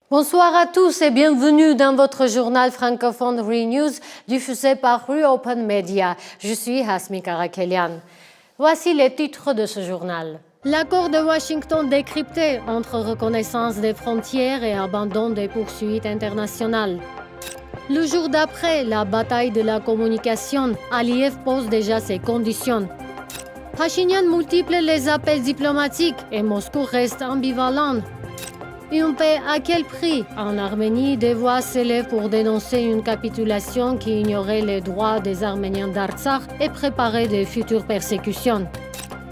Bonsoir à tous et bienvenue dans votre journal francophone ReNews diffusé par Reopen Media. Je suis Hasmi Karakelian. Voici les titres de ce journal. L'accord de Washington décrypté entre reconnaissance des frontières et abandon des poursuites internationales. Le jour d'après, la bataille de la communication, Aliyev pose déjà ses conditions. Pachinian multiplie les appels diplomatiques et Moscou reste ambivalent. Une paix à quel prix? En Arménie, des voix s'élèvent pour dénoncer une capitulation qui ignorait les droits des Arméniens d'Artsakh et préparait de futures persécutions.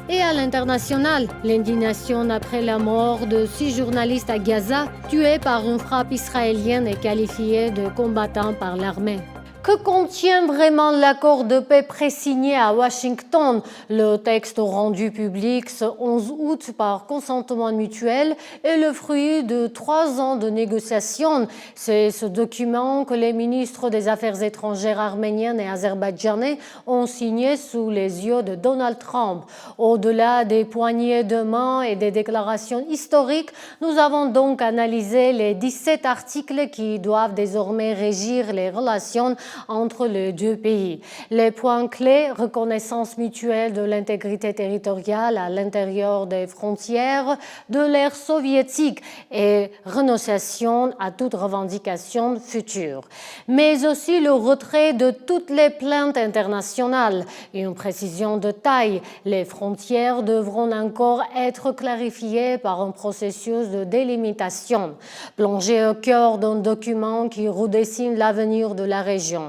Et à l'international, l'indignation après la mort de 6 journalistes à Gaza, tués par une frappe israélienne et qualifiés de combattants par l'armée. Que contient vraiment l'accord de paix pré-signé à Washington? Le texte rendu public ce 11 août par consentement mutuel est le fruit de 3 ans de négociations. C'est ce document que les ministres des Affaires étrangères arméniennes et azerbaïdjanais ont signé sous les yeux de Donald Trump. Au-delà des poignées de main et des déclarations historiques, nous avons donc analysé les 17 articles qui doivent désormais régir les relations entre les deux pays. Les points clés, reconnaissance mutuelle de l'intégrité territoriale à l'intérieur des frontières de l'ère soviétique et renonciation à toute revendication future. Mais aussi le retrait de toutes les plaintes internationales. Une précision de taille, les frontières devront encore être clarifiées par un processus de délimitation. Plongé au cœur d'un document qui redessine l'avenir de la région.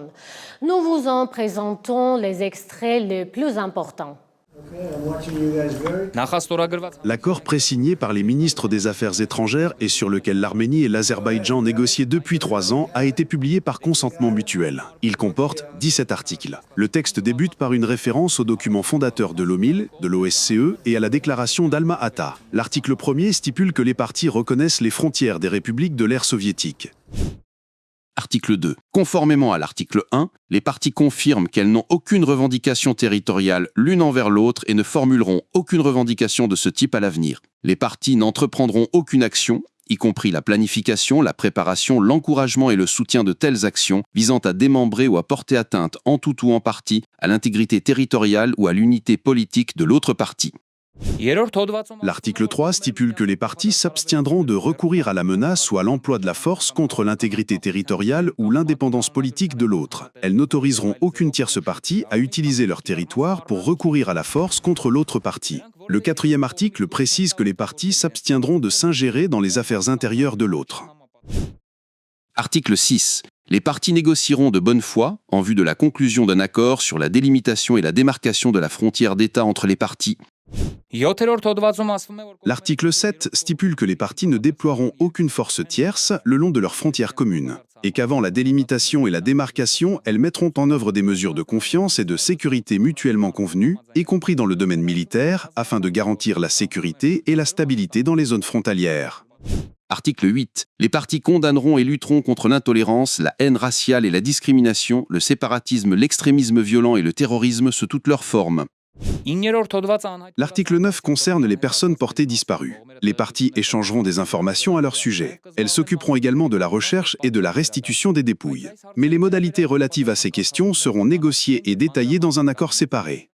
Nous vous en présentons les extraits les plus importants. L'accord pré-signé par les ministres des Affaires étrangères et sur lequel l'Arménie et l'Azerbaïdjan négociaient depuis 3 ans a été publié par consentement mutuel. Il comporte 17 articles. Le texte débute par une référence au document fondateur de l'OMIL, de l'OSCE et à la déclaration d'Alma-Ata. L'article 1er stipule que les parties reconnaissent les frontières des républiques de l'ère soviétique. Article 2. Conformément à l'article 1, les parties confirment qu'elles n'ont aucune revendication territoriale l'une envers l'autre et ne formuleront aucune revendication de ce type à l'avenir. Les parties n'entreprendront aucune action, y compris la planification, la préparation, l'encouragement et le soutien de telles actions visant à démembrer ou à porter atteinte en tout ou en partie à l'intégrité territoriale ou à l'unité politique de l'autre partie. L'article 3 stipule que les parties s'abstiendront de recourir à la menace ou à l'emploi de la force contre l'intégrité territoriale ou l'indépendance politique de l'autre. Elles n'autoriseront aucune tierce partie à utiliser leur territoire pour recourir à la force contre l'autre partie. Le 4e article précise que les parties s'abstiendront de s'ingérer dans les affaires intérieures de l'autre. Article 6. Les parties négocieront de bonne foi en vue de la conclusion d'un accord sur la délimitation et la démarcation de la frontière d'État entre les parties. L'article 7 stipule que les parties ne déploieront aucune force tierce le long de leurs frontières communes et qu'avant la délimitation et la démarcation, elles mettront en œuvre des mesures de confiance et de sécurité mutuellement convenues, y compris dans le domaine militaire, afin de garantir la sécurité et la stabilité dans les zones frontalières. Article 8. Les parties condamneront et lutteront contre l'intolérance, la haine raciale et la discrimination, le séparatisme, l'extrémisme violent et le terrorisme sous toutes leurs formes. L'article 9 concerne les personnes portées disparues. Les parties échangeront des informations à leur sujet. Elles s'occuperont également de la recherche et de la restitution des dépouilles. Mais les modalités relatives à ces questions seront négociées et détaillées dans un accord séparé.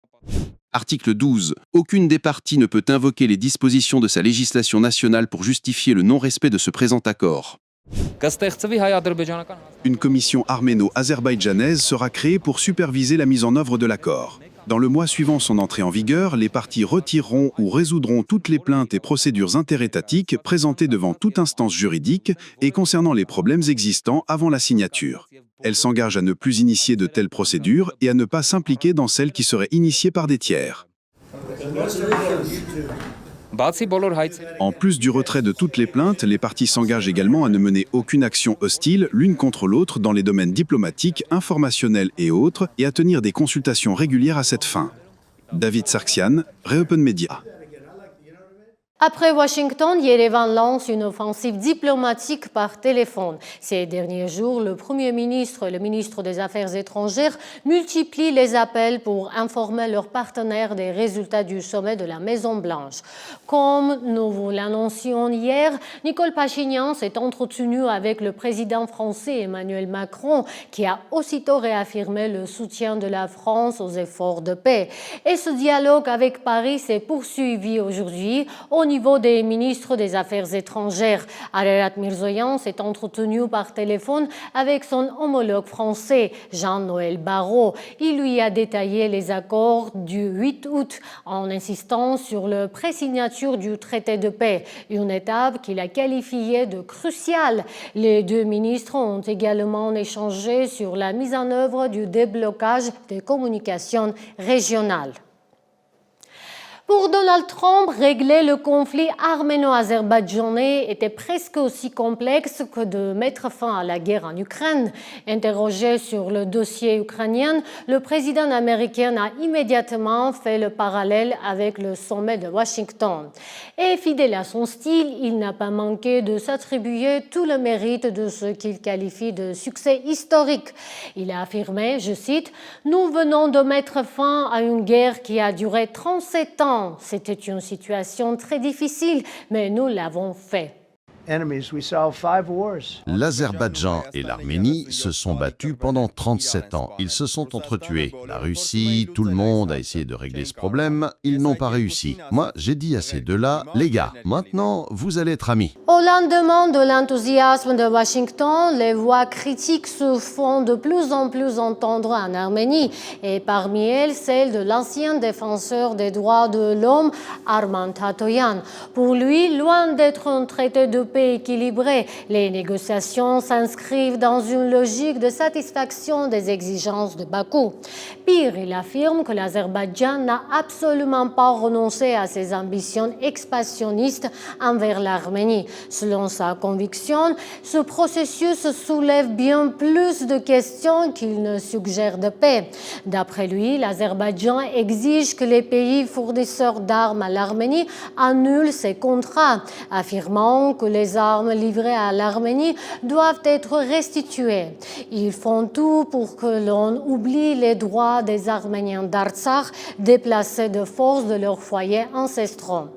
Article 12. Aucune des parties ne peut invoquer les dispositions de sa législation nationale pour justifier le non-respect de ce présent accord. Une commission arméno-azerbaïdjanaise sera créée pour superviser la mise en œuvre de l'accord. Dans le mois suivant son entrée en vigueur, les parties retireront ou résoudront toutes les plaintes et procédures interétatiques présentées devant toute instance juridique et concernant les problèmes existants avant la signature. Elles s'engagent à ne plus initier de telles procédures et à ne pas s'impliquer dans celles qui seraient initiées par des tiers. En plus du retrait de toutes les plaintes, les parties s'engagent également à ne mener aucune action hostile l'une contre l'autre dans les domaines diplomatiques, informationnels et autres, et à tenir des consultations régulières à cette fin. David Sarksian, Reopen Media. Après Washington, Yerevan lance une offensive diplomatique par téléphone. Ces derniers jours, le Premier ministre et le ministre des Affaires étrangères multiplient les appels pour informer leurs partenaires des résultats du sommet de la Maison-Blanche. Comme nous vous l'annoncions hier, Nicole Pachinian s'est entretenue avec le président français Emmanuel Macron, qui a aussitôt réaffirmé le soutien de la France aux efforts de paix. Et ce dialogue avec Paris s'est poursuivi aujourd'hui au niveau des ministres des Affaires étrangères. Ararat Mirzoyan s'est entretenu par téléphone avec son homologue français, Jean-Noël Barrot. Il lui a détaillé les accords du 8 août en insistant sur la présignature du traité de paix, une étape qu'il a qualifiée de cruciale. Les deux ministres ont également échangé sur la mise en œuvre du déblocage des communications régionales. Pour Donald Trump, régler le conflit arméno-azerbaïdjanais était presque aussi complexe que de mettre fin à la guerre en Ukraine. Interrogé sur le dossier ukrainien, le président américain a immédiatement fait le parallèle avec le sommet de Washington. Et fidèle à son style, il n'a pas manqué de s'attribuer tout le mérite de ce qu'il qualifie de succès historique. Il a affirmé, je cite, « Nous venons de mettre fin à une guerre qui a duré 37 ans. C'était une situation très difficile, mais nous l'avons fait. » L'Azerbaïdjan et l'Arménie se sont battus pendant 37 ans. Ils se sont entretués. La Russie, tout le monde a essayé de régler ce problème. Ils n'ont pas réussi. Moi, j'ai dit à ces deux-là, les gars, maintenant, vous allez être amis. Au lendemain de l'enthousiasme de Washington, les voix critiques se font de plus en plus entendre en Arménie, et parmi elles, celle de l'ancien défenseur des droits de l'homme, Arman Tatoyan. Pour lui, loin d'être un traité de paix équilibré, les négociations s'inscrivent dans une logique de satisfaction des exigences de Bakou. Pire, il affirme que l'Azerbaïdjan n'a absolument pas renoncé à ses ambitions expansionnistes envers l'Arménie. Selon sa conviction, ce processus soulève bien plus de questions qu'il ne suggère de paix. D'après lui, l'Azerbaïdjan exige que les pays fournisseurs d'armes à l'Arménie annulent ces contrats, affirmant que les armes livrées à l'Arménie doivent être restituées. Ils font tout pour que l'on oublie les droits des Arméniens d'Artsakh déplacés de force de leurs foyers ancestraux.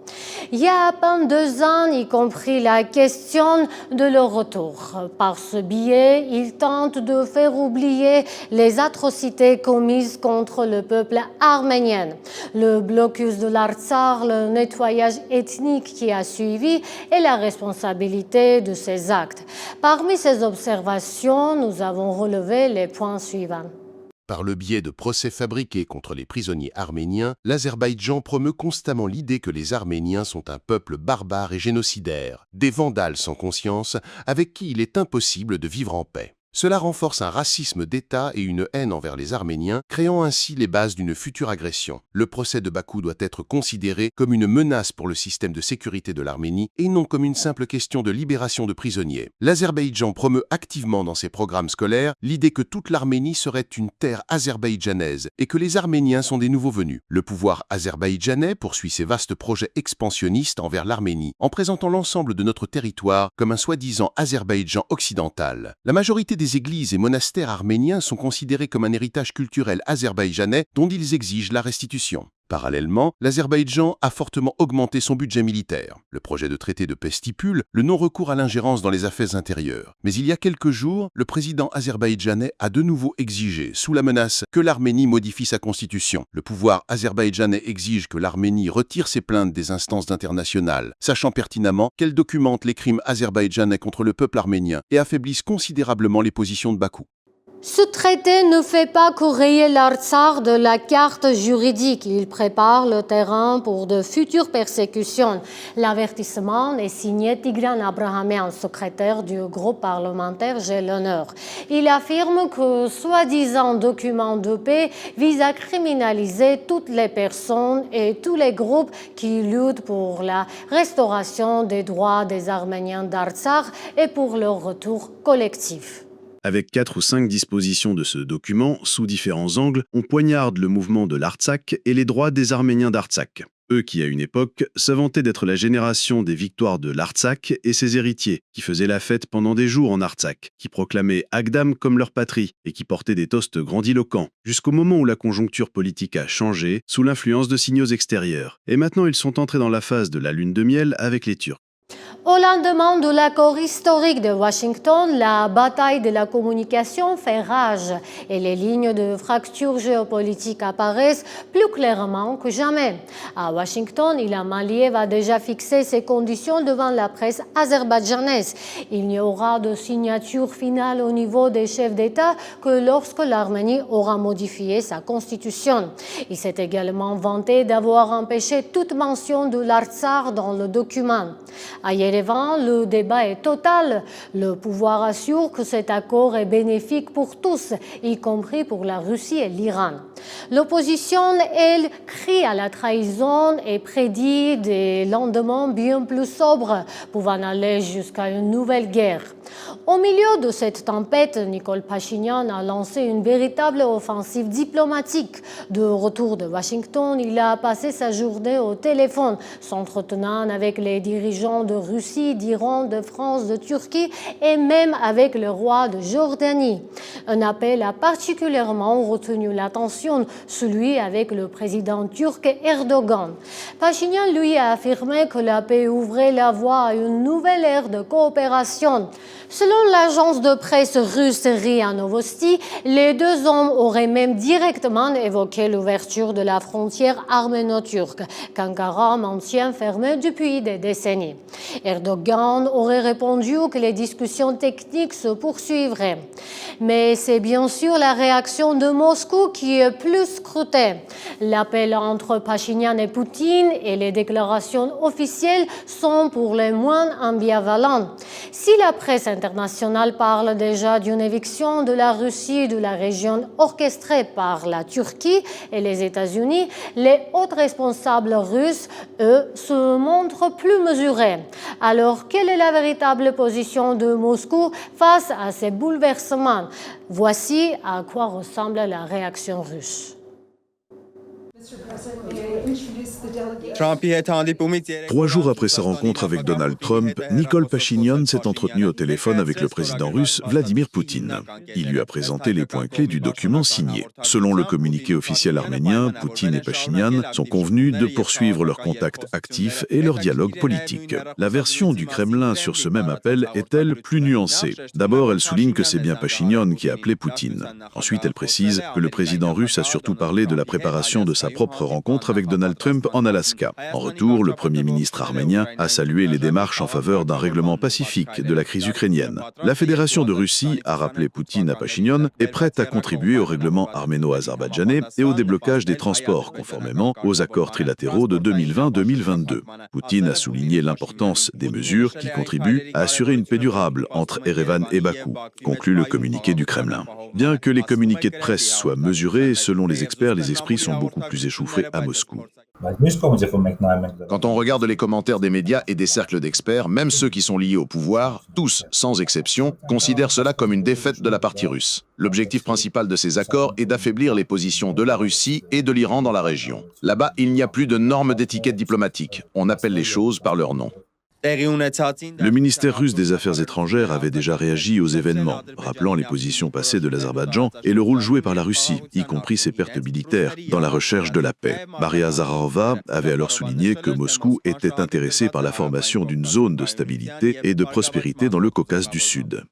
Il y a à peine 2 ans, y compris la question de leur retour. Par ce biais, ils tentent de faire oublier les atrocités commises contre le peuple arménien. Le blocus de l'Artsakh, le nettoyage ethnique qui a suivi et la responsabilité de ces actes. Parmi ces observations, nous avons relevé les points suivants. Par le biais de procès fabriqués contre les prisonniers arméniens, l'Azerbaïdjan promeut constamment l'idée que les Arméniens sont un peuple barbare et génocidaire, des vandales sans conscience, avec qui il est impossible de vivre en paix. Cela renforce un racisme d'État et une haine envers les Arméniens, créant ainsi les bases d'une future agression. Le procès de Bakou doit être considéré comme une menace pour le système de sécurité de l'Arménie et non comme une simple question de libération de prisonniers. L'Azerbaïdjan promeut activement dans ses programmes scolaires l'idée que toute l'Arménie serait une terre azerbaïdjanaise et que les Arméniens sont des nouveaux venus. Le pouvoir azerbaïdjanais poursuit ses vastes projets expansionnistes envers l'Arménie en présentant l'ensemble de notre territoire comme un soi-disant Azerbaïdjan occidental. La majorité des églises et monastères arméniens sont considérés comme un héritage culturel azerbaïdjanais dont ils exigent la restitution. Parallèlement, l'Azerbaïdjan a fortement augmenté son budget militaire. Le projet de traité de paix stipule le non-recours à l'ingérence dans les affaires intérieures. Mais il y a quelques jours, le président azerbaïdjanais a de nouveau exigé, sous la menace, que l'Arménie modifie sa constitution. Le pouvoir azerbaïdjanais exige que l'Arménie retire ses plaintes des instances internationales, sachant pertinemment qu'elles documentent les crimes azerbaïdjanais contre le peuple arménien et affaiblissent considérablement les positions de Bakou. Ce traité ne fait pas que rayer l'Artsakh de la carte juridique. Il prépare le terrain pour de futures persécutions. L'avertissement est signé Tigran Abrahamian, secrétaire du groupe parlementaire J'ai l'honneur. Il affirme que soi-disant document de paix vise à criminaliser toutes les personnes et tous les groupes qui luttent pour la restauration des droits des Arméniens d'Artsakh et pour leur retour collectif. Avec 4 ou 5 dispositions de ce document, sous différents angles, on poignarde le mouvement de l'Artsakh et les droits des Arméniens d'Artsakh. Eux qui, à une époque, se vantaient d'être la génération des victoires de l'Artsakh et ses héritiers, qui faisaient la fête pendant des jours en Artsakh, qui proclamaient Agdam comme leur patrie et qui portaient des toasts grandiloquents, jusqu'au moment où la conjoncture politique a changé sous l'influence de signaux extérieurs. Et maintenant, ils sont entrés dans la phase de la lune de miel avec les Turcs. Au lendemain de l'accord historique de Washington, la bataille de la communication fait rage et les lignes de fracture géopolitique apparaissent plus clairement que jamais. À Washington, Ilham Aliyev a déjà fixé ses conditions devant la presse azerbaïdjanaise. Il n'y aura de signature finale au niveau des chefs d'État que lorsque l'Arménie aura modifié sa constitution. Il s'est également vanté d'avoir empêché toute mention de l'Artsakh dans le document. À Yerevan, le débat est total. Le pouvoir assure que cet accord est bénéfique pour tous, y compris pour la Russie et l'Iran. L'opposition, elle, crie à la trahison et prédit des lendemains bien plus sobres, pouvant aller jusqu'à une nouvelle guerre. Au milieu de cette tempête, Nikol Pachinian a lancé une véritable offensive diplomatique. De retour de Washington, il a passé sa journée au téléphone, s'entretenant avec les dirigeants de Russie, d'Iran, de France, de Turquie et même avec le roi de Jordanie. Un appel a particulièrement retenu l'attention, celui avec le président turc Erdogan. Pachinian lui a affirmé que la paix ouvrait la voie à une nouvelle ère de coopération. Selon l'agence de presse russe RIA Novosti, les deux hommes auraient même directement évoqué l'ouverture de la frontière arméno-turque, qu'Ankara maintient fermée depuis des décennies. Erdogan aurait répondu que les discussions techniques se poursuivraient. Mais c'est bien sûr la réaction de Moscou qui est plus scrutée. L'appel entre Pachinian et Poutine et les déclarations officielles sont pour les moins ambivalentes. Si la presse internationale parle déjà d'une éviction de la Russie de la région orchestrée par la Turquie et les États-Unis, les hauts responsables russes, eux, se montrent plus mesurés. Alors, quelle est la véritable position de Moscou face à ces bouleversements? Voici à quoi ressemble la réaction russe. 3 jours après sa rencontre avec Donald Trump, Nikol Pachinian s'est entretenu au téléphone avec le président russe Vladimir Poutine. Il lui a présenté les points clés du document signé. Selon le communiqué officiel arménien, Poutine et Pachinian sont convenus de poursuivre leurs contacts actifs et leur dialogue politique. La version du Kremlin sur ce même appel est-elle plus nuancée? D'abord, elle souligne que c'est bien Pachinian qui a appelé Poutine. Ensuite, elle précise que le président russe a surtout parlé de la préparation de sa propre rencontre avec Donald Trump en Alaska. En retour, le Premier ministre arménien a salué les démarches en faveur d'un règlement pacifique de la crise ukrainienne. La Fédération de Russie, a rappelé Poutine à Pachinian, est prête à contribuer au règlement arméno-azerbaïdjanais et au déblocage des transports, conformément aux accords trilatéraux de 2020-2022. Poutine a souligné l'importance des mesures qui contribuent à assurer une paix durable entre Erevan et Bakou, conclut le communiqué du Kremlin. Bien que les communiqués de presse soient mesurés, selon les experts, les esprits sont beaucoup plus échauffés à Moscou. Quand on regarde les commentaires des médias et des cercles d'experts, même ceux qui sont liés au pouvoir, tous, sans exception, considèrent cela comme une défaite de la partie russe. L'objectif principal de ces accords est d'affaiblir les positions de la Russie et de l'Iran dans la région. Là-bas, il n'y a plus de normes d'étiquette diplomatique. On appelle les choses par leur nom. Le ministère russe des Affaires étrangères avait déjà réagi aux événements, rappelant les positions passées de l'Azerbaïdjan et le rôle joué par la Russie, y compris ses pertes militaires, dans la recherche de la paix. Maria Zakharova avait alors souligné que Moscou était intéressé par la formation d'une zone de stabilité et de prospérité dans le Caucase du Sud.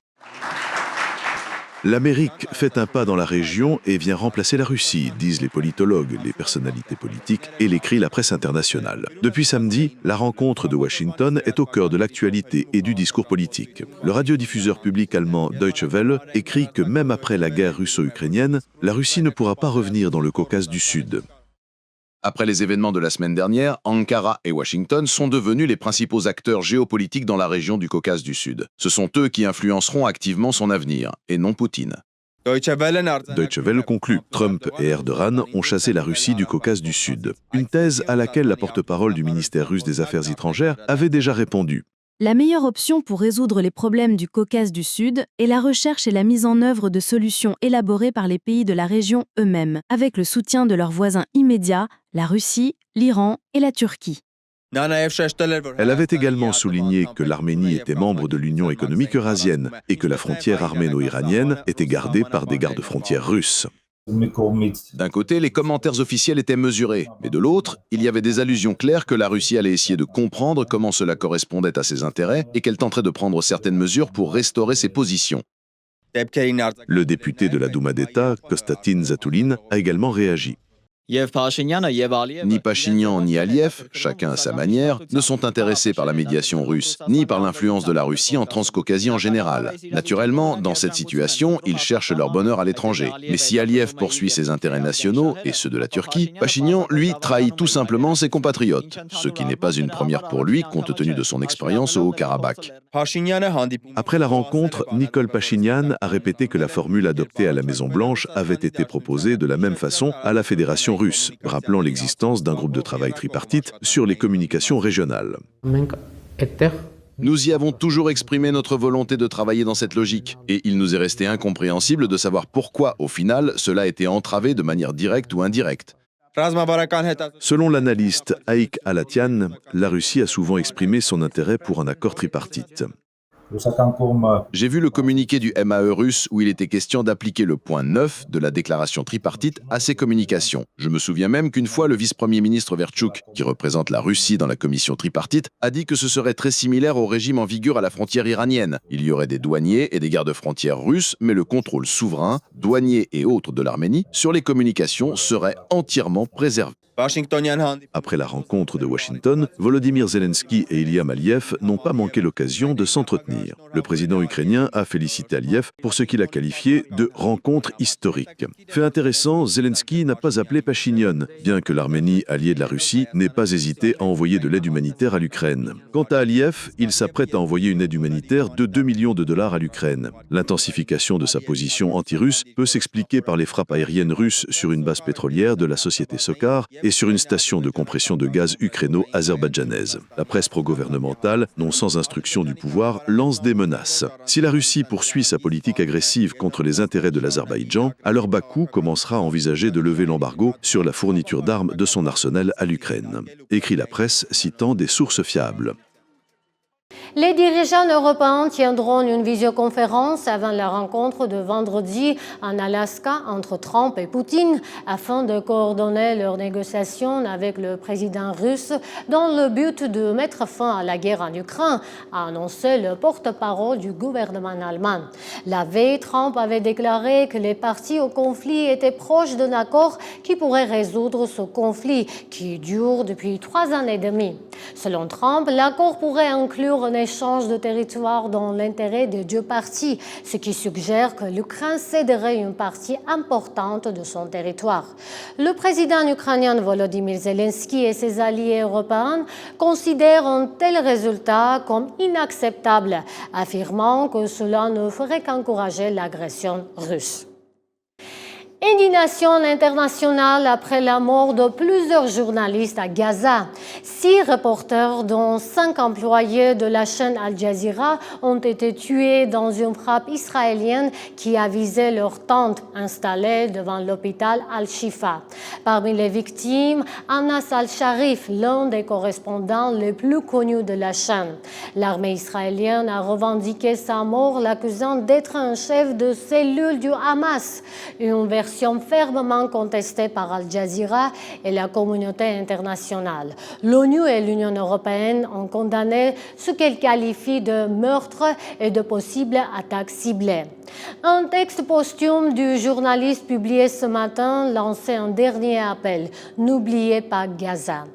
L'Amérique fait un pas dans la région et vient remplacer la Russie, disent les politologues, les personnalités politiques et l'écrit la presse internationale. Depuis samedi, la rencontre de Washington est au cœur de l'actualité et du discours politique. Le radiodiffuseur public allemand Deutsche Welle écrit que même après la guerre russo-ukrainienne, la Russie ne pourra pas revenir dans le Caucase du Sud. Après les événements de la semaine dernière, Ankara et Washington sont devenus les principaux acteurs géopolitiques dans la région du Caucase du Sud. Ce sont eux qui influenceront activement son avenir, et non Poutine. Deutsche Welle conclut, Trump et Erdogan ont chassé la Russie du Caucase du Sud. Une thèse à laquelle la porte-parole du ministère russe des Affaires étrangères avait déjà répondu. La meilleure option pour résoudre les problèmes du Caucase du Sud est la recherche et la mise en œuvre de solutions élaborées par les pays de la région eux-mêmes, avec le soutien de leurs voisins immédiats, la Russie, l'Iran et la Turquie. Elle avait également souligné que l'Arménie était membre de l'Union économique eurasienne et que la frontière arméno-iranienne était gardée par des gardes-frontières russes. D'un côté, les commentaires officiels étaient mesurés, mais de l'autre, il y avait des allusions claires que la Russie allait essayer de comprendre comment cela correspondait à ses intérêts et qu'elle tenterait de prendre certaines mesures pour restaurer ses positions. Le député de la Douma d'État, Konstantin Zatulin, a également réagi. Ni Pachinian ni Aliyev, chacun à sa manière, ne sont intéressés par la médiation russe, ni par l'influence de la Russie en Transcaucasie en général. Naturellement, dans cette situation, ils cherchent leur bonheur à l'étranger. Mais si Aliyev poursuit ses intérêts nationaux et ceux de la Turquie, Pachinian, lui, trahit tout simplement ses compatriotes, ce qui n'est pas une première pour lui compte tenu de son expérience au Haut-Karabakh. Après la rencontre, Nicole Pachinian a répété que la formule adoptée à la Maison-Blanche avait été proposée de la même façon à la Fédération russe, rappelant l'existence d'un groupe de travail tripartite sur les communications régionales. Nous y avons toujours exprimé notre volonté de travailler dans cette logique, et il nous est resté incompréhensible de savoir pourquoi, au final, cela a été entravé de manière directe ou indirecte. Selon l'analyste Haïk Alatian, la Russie a souvent exprimé son intérêt pour un accord tripartite. J'ai vu le communiqué du MAE russe où il était question d'appliquer le point 9 de la déclaration tripartite à ces communications. Je me souviens même qu'une fois, le vice-premier ministre Vertchouk, qui représente la Russie dans la commission tripartite, a dit que ce serait très similaire au régime en vigueur à la frontière iranienne. Il y aurait des douaniers et des gardes-frontières russes, mais le contrôle souverain, douanier et autres de l'Arménie, sur les communications serait entièrement préservé. Après la rencontre de Washington, Volodymyr Zelensky et Ilham Aliyev n'ont pas manqué l'occasion de s'entretenir. Le président ukrainien a félicité Aliyev pour ce qu'il a qualifié de rencontre historique. Fait intéressant, Zelensky n'a pas appelé Pachinian, bien que l'Arménie, alliée de la Russie, n'ait pas hésité à envoyer de l'aide humanitaire à l'Ukraine. Quant à Aliyev, il s'apprête à envoyer une aide humanitaire de 2 millions de dollars à l'Ukraine. L'intensification de sa position anti-russe peut s'expliquer par les frappes aériennes russes sur une base pétrolière de la société Sokar et sur une station de compression de gaz ukréno-azerbaïdjanaise. La presse pro-gouvernementale, non sans instruction du pouvoir, lance des menaces. Si la Russie poursuit sa politique agressive contre les intérêts de l'Azerbaïdjan, alors Bakou commencera à envisager de lever l'embargo sur la fourniture d'armes de son arsenal à l'Ukraine. Écrit la presse citant des sources fiables. Les dirigeants européens tiendront une visioconférence avant la rencontre de vendredi en Alaska entre Trump et Poutine afin de coordonner leurs négociations avec le président russe dans le but de mettre fin à la guerre en Ukraine, a annoncé le porte-parole du gouvernement allemand. La veille, Trump avait déclaré que les parties au conflit étaient proches d'un accord qui pourrait résoudre ce conflit qui dure depuis 3 ans et demi. Selon Trump, l'accord pourrait inclure un échange de territoire dans l'intérêt des deux parties, ce qui suggère que l'Ukraine céderait une partie importante de son territoire. Le président ukrainien Volodymyr Zelensky et ses alliés européens considèrent un tel résultat comme inacceptable, affirmant que cela ne ferait qu'encourager l'agression russe. Indignation internationale après la mort de plusieurs journalistes à Gaza. 6 reporters, dont 5 employés de la chaîne Al Jazeera, ont été tués dans une frappe israélienne qui a visé leur tente installée devant l'hôpital Al-Shifa. Parmi les victimes, Anas Al-Sharif, l'un des correspondants les plus connus de la chaîne. L'armée israélienne a revendiqué sa mort, l'accusant d'être un chef de cellule du Hamas, une version fermement contestée par Al Jazeera et la communauté internationale. L'ONU et l'Union européenne ont condamné ce qu'elles qualifient de meurtre et de possibles attaques ciblées. Un texte posthume du journaliste publié ce matin lançait un dernier appel: n'oubliez pas Gaza.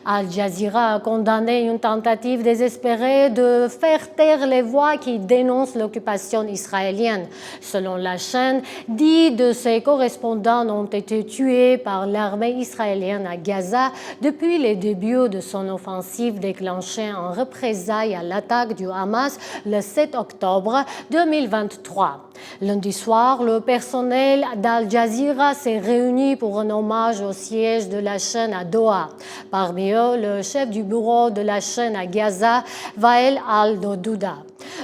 Al Jazeera a condamné une tentative désespérée de faire taire les voix qui dénoncent l'occupation israélienne. Selon la chaîne, 10 de ses correspondants ont été tués par l'armée israélienne à Gaza depuis les débuts de son offensive déclenchée en représailles à l'attaque du Hamas le 7 octobre 2023. Lundi soir, le personnel d'Al Jazeera s'est réuni pour un hommage au siège de la chaîne à Doha. Parmi eux, le chef du bureau de la chaîne à Gaza, Wael al-Douda,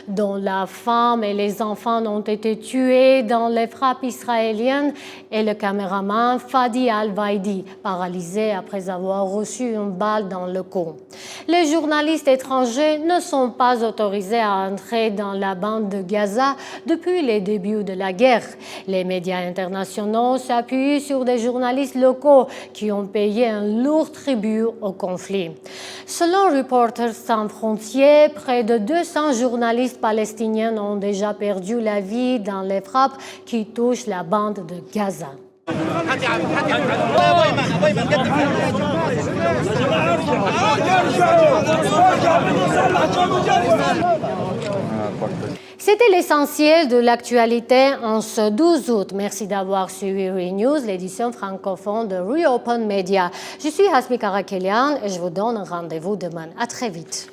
dont la femme et les enfants ont été tués dans les frappes israéliennes, et le caméraman Fadi al-Vaidi, paralysé après avoir reçu une balle dans le cou. Les journalistes étrangers ne sont pas autorisés à entrer dans la bande de Gaza depuis les débuts de la guerre. Les médias internationaux s'appuient sur des journalistes locaux qui ont payé un lourd tribut au conflit. Selon Reporters sans frontières, près de 200 journalistes palestiniens ont déjà perdu la vie dans les frappes qui touchent la bande de Gaza. C'était l'essentiel de l'actualité en ce 12 août. Merci d'avoir suivi ReNews, l'édition francophone de Reopen Media. Je suis Hasmi Karakelian et je vous donne un rendez-vous demain. À très vite.